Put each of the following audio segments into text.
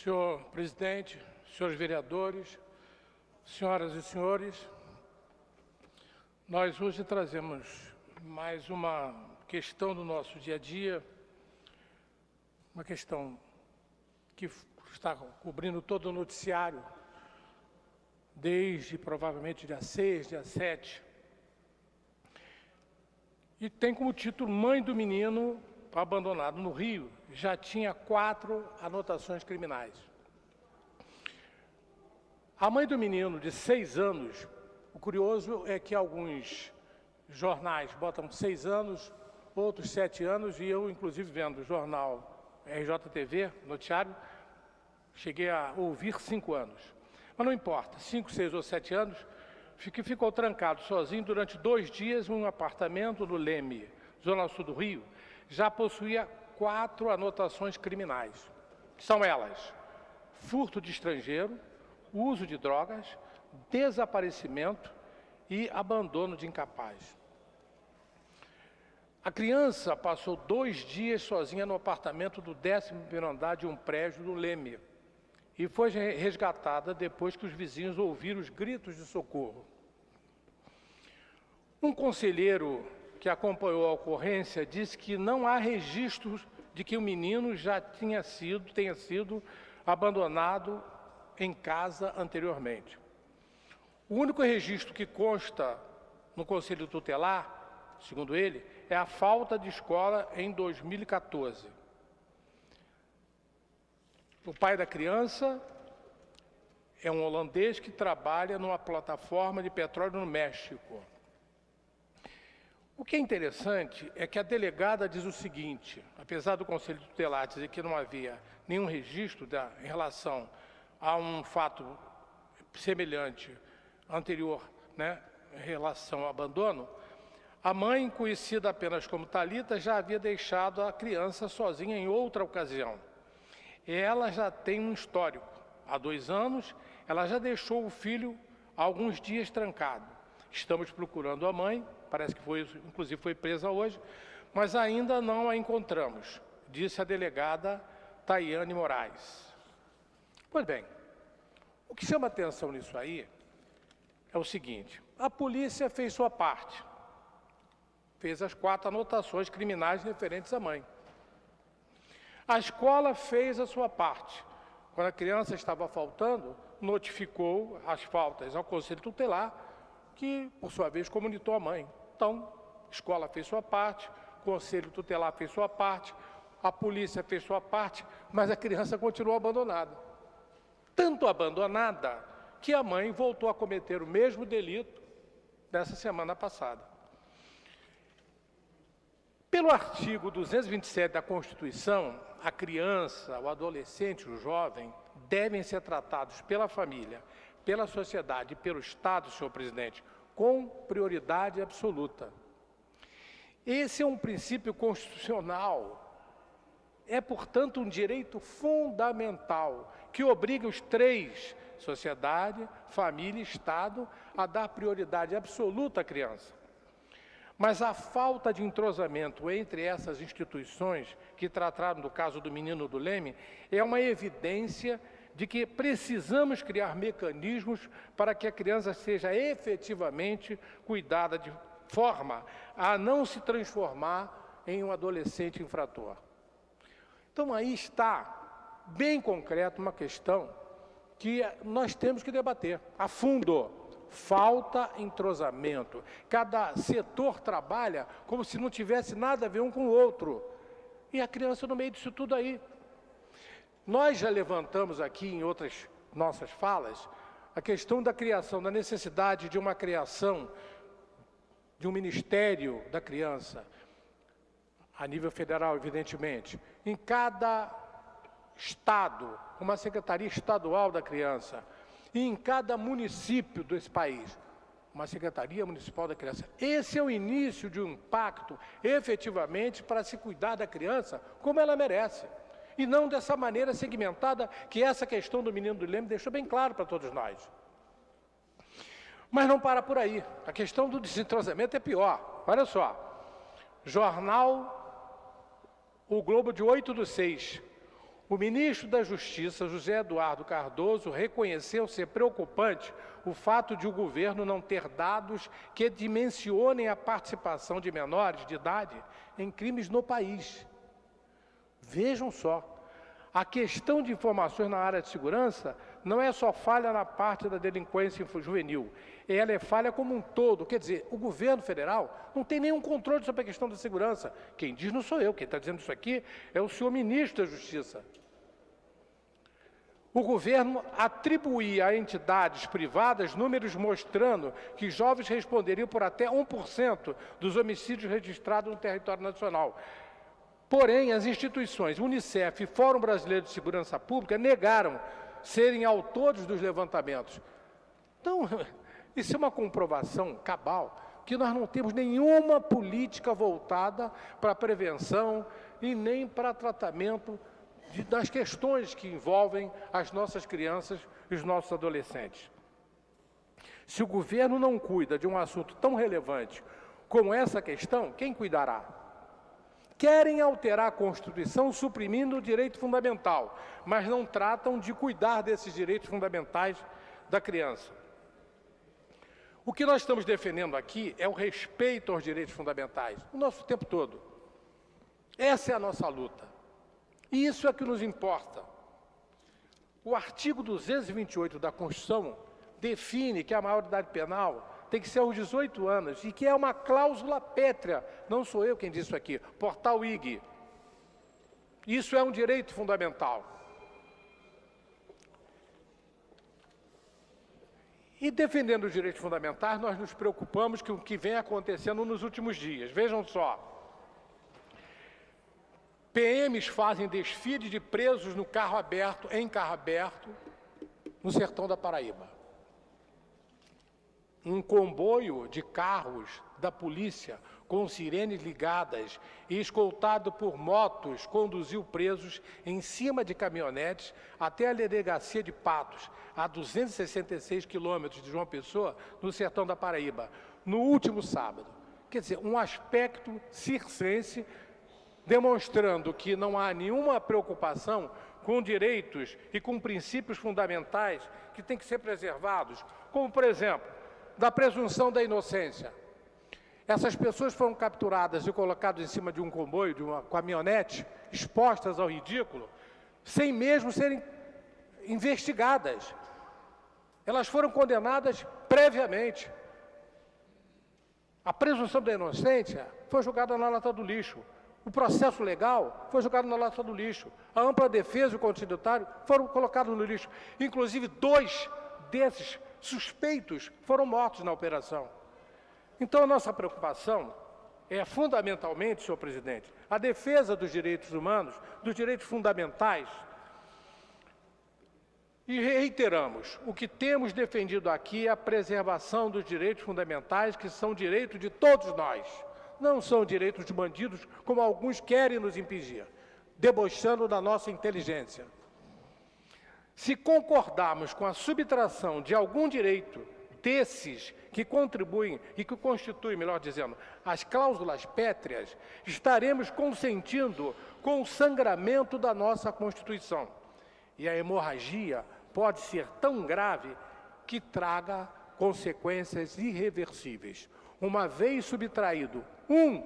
Senhor presidente, senhores vereadores, senhoras e senhores, nós hoje trazemos mais uma questão do nosso dia a dia, uma questão que está cobrindo todo o noticiário, desde provavelmente dia 6, dia 7, e tem como título Mãe do Menino Abandonado no Rio, já tinha 4 anotações criminais. A mãe do menino de 6 anos, o curioso é que alguns jornais botam 6 anos, outros 7 anos, e eu, inclusive, vendo o jornal RJTV, noticiário, cheguei a ouvir 5 anos. Mas não importa, 5, 6 ou 7 anos, ficou trancado sozinho durante 2 dias em um apartamento no Leme, zona sul do Rio, já possuía 4 anotações criminais. São elas: furto de estrangeiro, uso de drogas, desaparecimento e abandono de incapaz. A criança passou 2 dias sozinha no apartamento do 11º andar de um prédio do Leme e foi resgatada depois que os vizinhos ouviram os gritos de socorro. Um conselheiro que acompanhou a ocorrência disse que não há registros de que o menino já tenha sido abandonado em casa anteriormente. O único registro que consta no Conselho Tutelar, segundo ele, é a falta de escola em 2014. O pai da criança é um holandês que trabalha numa plataforma de petróleo no México. O que é interessante é que a delegada diz o seguinte: apesar do Conselho Tutelar dizer que não havia nenhum registro em relação a um fato semelhante anterior, em relação ao abandono, a mãe, conhecida apenas como Thalita, já havia deixado a criança sozinha em outra ocasião. Ela já tem um histórico. Há 2 anos, ela já deixou o filho há alguns dias trancado. Estamos procurando a mãe, parece que inclusive foi presa hoje, mas ainda não a encontramos, disse a delegada Tayane Moraes. Pois bem, o que chama atenção nisso aí é o seguinte: a polícia fez sua parte, fez as 4 anotações criminais referentes à mãe. A escola fez a sua parte. Quando a criança estava faltando, notificou as faltas ao Conselho Tutelar, que, por sua vez, comunicou a mãe. Então, a escola fez sua parte, o Conselho Tutelar fez sua parte, a polícia fez sua parte, mas a criança continuou abandonada. Tanto abandonada que a mãe voltou a cometer o mesmo delito dessa semana passada. Pelo artigo 227 da Constituição, a criança, o adolescente, o jovem, devem ser tratados pela família, pela sociedade e pelo Estado, senhor presidente, com prioridade absoluta. Esse é um princípio constitucional. É, portanto, um direito fundamental que obriga os 3, sociedade, família e Estado, a dar prioridade absoluta à criança. Mas a falta de entrosamento entre essas instituições que trataram do caso do menino do Leme é uma evidência de que precisamos criar mecanismos para que a criança seja efetivamente cuidada de forma a não se transformar em um adolescente infrator. Então, aí está, bem concreto, uma questão que nós temos que debater a fundo. Falta entrosamento. Cada setor trabalha como se não tivesse nada a ver um com o outro. E a criança no meio disso tudo aí. Nós já levantamos aqui em outras nossas falas a questão da criação, da necessidade de uma criação de um Ministério da Criança, a nível federal, evidentemente. Em cada estado, uma Secretaria Estadual da Criança. E em cada município desse país, uma Secretaria Municipal da Criança. Esse é o início de um pacto, efetivamente, para se cuidar da criança como ela merece. E não dessa maneira segmentada que essa questão do menino do Leme deixou bem claro para todos nós. Mas não para por aí. A questão do desentrosamento é pior. Olha só. Jornal O Globo de 8/6. O ministro da Justiça, José Eduardo Cardoso, reconheceu ser preocupante o fato de o governo não ter dados que dimensionem a participação de menores de idade em crimes no país. Vejam só, a questão de informações na área de segurança não é só falha na parte da delinquência juvenil, ela é falha como um todo. Quer dizer, o governo federal não tem nenhum controle sobre a questão da segurança. Quem diz não sou eu, quem está dizendo isso aqui é o senhor ministro da Justiça. O governo atribuía a entidades privadas números mostrando que jovens responderiam por até 1% dos homicídios registrados no território nacional. Porém, as instituições Unicef e Fórum Brasileiro de Segurança Pública negaram serem autores dos levantamentos. Então, isso é uma comprovação cabal que nós não temos nenhuma política voltada para a prevenção e nem para tratamento das questões que envolvem as nossas crianças e os nossos adolescentes. Se o governo não cuida de um assunto tão relevante como essa questão, quem cuidará? Querem alterar a Constituição suprimindo o direito fundamental, mas não tratam de cuidar desses direitos fundamentais da criança. O que nós estamos defendendo aqui é o respeito aos direitos fundamentais, o nosso tempo todo. Essa é a nossa luta. E isso é que nos importa. O artigo 228 da Constituição define que a maioridade penal tem que ser aos 18 anos e que é uma cláusula pétrea. Não sou eu quem disse isso aqui, portal IG. Isso é um direito fundamental. E defendendo os direitos fundamentais, nós nos preocupamos com o que vem acontecendo nos últimos dias. Vejam só. PMs fazem desfile de presos no carro aberto, em carro aberto, no sertão da Paraíba. Um comboio de carros da polícia, com sirenes ligadas e escoltado por motos, conduziu presos em cima de caminhonetes até a delegacia de Patos, a 266 quilômetros de João Pessoa, no sertão da Paraíba, no último sábado. Quer dizer, um aspecto circense demonstrando que não há nenhuma preocupação com direitos e com princípios fundamentais que têm que ser preservados, como, por exemplo, da presunção da inocência. Essas pessoas foram capturadas e colocadas em cima de um comboio, de uma caminhonete, expostas ao ridículo, sem mesmo serem investigadas. Elas foram condenadas previamente. A presunção da inocência foi jogada na lata do lixo. O processo legal foi jogado na lata do lixo. A ampla defesa e o contraditório foram colocados no lixo. Inclusive, 2 desses suspeitos foram mortos na operação. Então, a nossa preocupação é fundamentalmente, senhor presidente, a defesa dos direitos humanos, dos direitos fundamentais. E reiteramos, o que temos defendido aqui é a preservação dos direitos fundamentais, que são direitos de todos nós. Não são direitos de bandidos, como alguns querem nos impedir, debochando da nossa inteligência. Se concordarmos com a subtração de algum direito desses que contribuem e que constituem, melhor dizendo, as cláusulas pétreas, estaremos consentindo com o sangramento da nossa Constituição. E a hemorragia pode ser tão grave que traga consequências irreversíveis. Uma vez subtraído um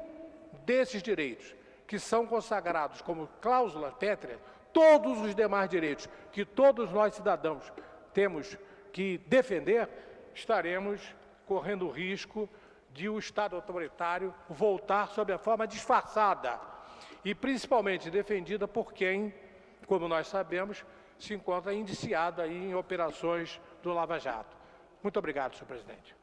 desses direitos, que são consagrados como cláusula pétrea, todos os demais direitos que todos nós cidadãos temos que defender, estaremos correndo o risco de o Estado autoritário voltar sob a forma disfarçada e principalmente defendida por quem, como nós sabemos, se encontra indiciado aí em operações do Lava Jato. Muito obrigado, senhor presidente.